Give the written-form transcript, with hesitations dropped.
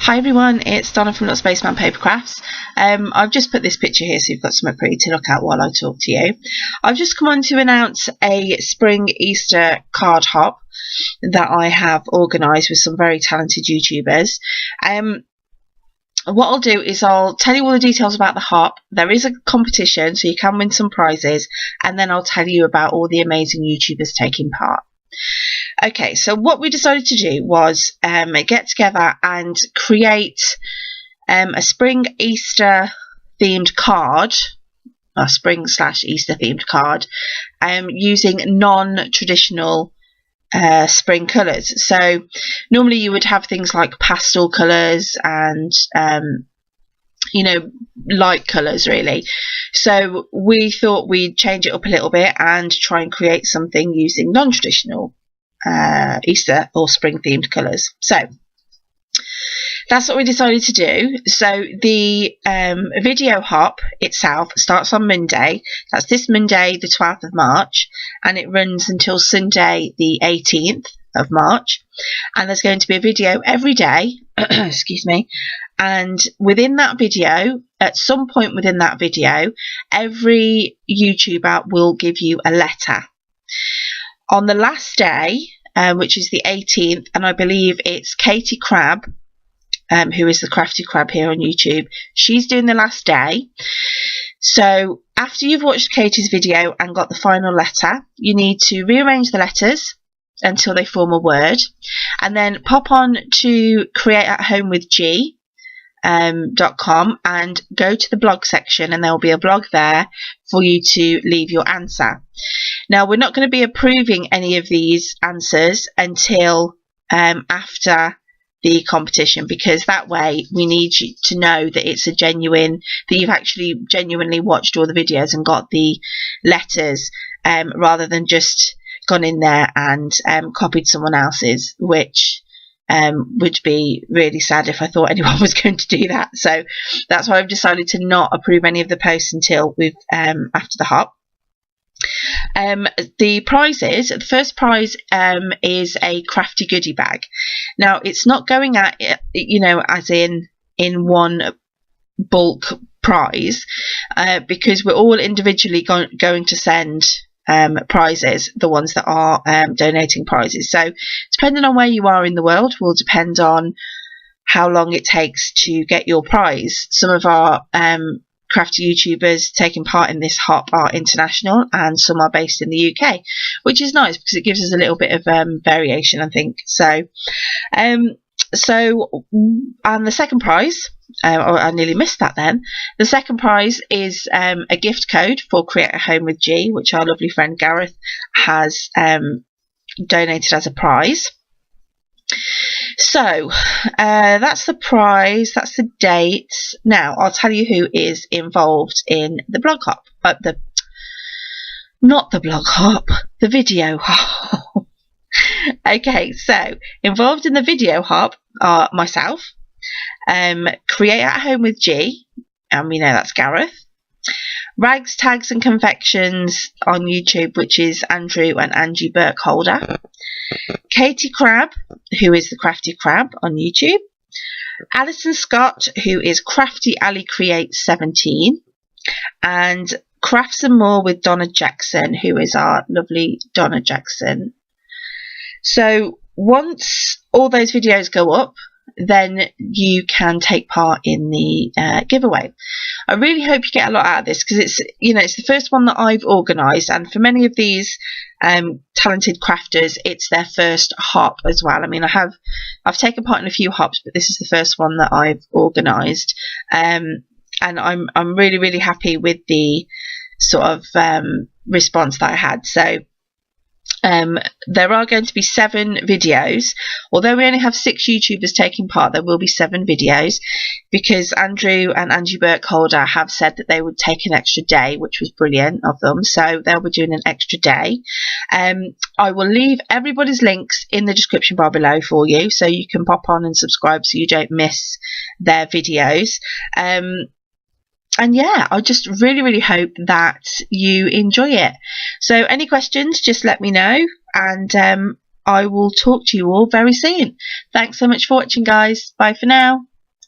Hi everyone, it's Donna from Little Spaceman Papercrafts. I've just put this picture here so you've got something pretty to look at while I talk to you. I've just come on to announce a spring Easter card hop that I have organised with some very talented YouTubers. What I'll do is I'll tell you all the details about the hop. There is a competition so you can win some prizes, and then I'll tell you about all the amazing YouTubers taking part. Okay, so what we decided to do was get together and create a spring Easter themed card, a spring/Easter themed card, using non-traditional spring colours. So normally you would have things like pastel colours and light colours really. So we thought we'd change it up a little bit and try and create something using non-traditional Easter or spring themed colours. So that's what we decided to do. So the video hop itself starts on Monday. That's this Monday the 12th of March, and it runs until Sunday the 18th of March, and there's going to be a video every day excuse me, and within that video, at some point within that video, every YouTuber will give you a letter. On the last day, which is the 18th, and I believe it's Katie Crab, who is the Crafty Crab here on YouTube, she's doing the last day. So after you've watched Katie's video and got the final letter, you need to rearrange the letters until they form a word, and then pop on to createathomewithg.com and go to the blog section, and there will be a blog there for you to leave your answer. Now, we're not going to be approving any of these answers until after the competition, because that way we need you to know that it's a genuine, that you've actually genuinely watched all the videos and got the letters, rather than just gone in there and copied someone else's, which would be really sad if I thought anyone was going to do that. So that's why I've decided to not approve any of the posts until we've after the hop. The prizes, the first prize is a crafty goodie bag. Now it's not going at, as in one bulk prize, because we're all individually going to send prizes, the ones that are donating prizes. So depending on where you are in the world will depend on how long it takes to get your prize. Some of our crafty YouTubers taking part in this hop are international, and some are based in the UK, which is nice because it gives us a little bit of variation, I think. So and the second prize, I nearly missed that then. The second prize is a gift code for Create a Home with G, which our lovely friend Gareth has donated as a prize. So that's the prize, that's the date. Now I'll tell you who is involved in the blog hop, not the blog hop, the video hop. Okay, so involved in the video hop are myself, Create at Home with G, and we know that's Gareth, Rags, Tags and Confections on YouTube, which is Andrew and Angie Burkholder, Katie Crab, who is the Crafty Crab on YouTube, Alison Scott, who is Crafty Ali Creates 17, and Crafts and More with Donna Jackson, who is our lovely Donna Jackson. So once all those videos go up, then you can take part in the giveaway. I really hope you get a lot out of this, because it's it's the first one that I've organised, and for many of these talented crafters it's their first hop as well. I mean, I've taken part in a few hops, but this is the first one that I've organised, and I'm really happy with the sort of response that I had. So there are going to be 7 videos. Although we only have 6 YouTubers taking part, there will be 7 videos, because Andrew and Angie Burkholder have said that they would take an extra day, which was brilliant of them, so they'll be doing an extra day. I will leave everybody's links in the description bar below for you, so you can pop on and subscribe so you don't miss their videos. And yeah, I just really hope that you enjoy it. So any questions, just let me know, and I will talk to you all very soon. Thanks so much for watching, guys. Bye for now.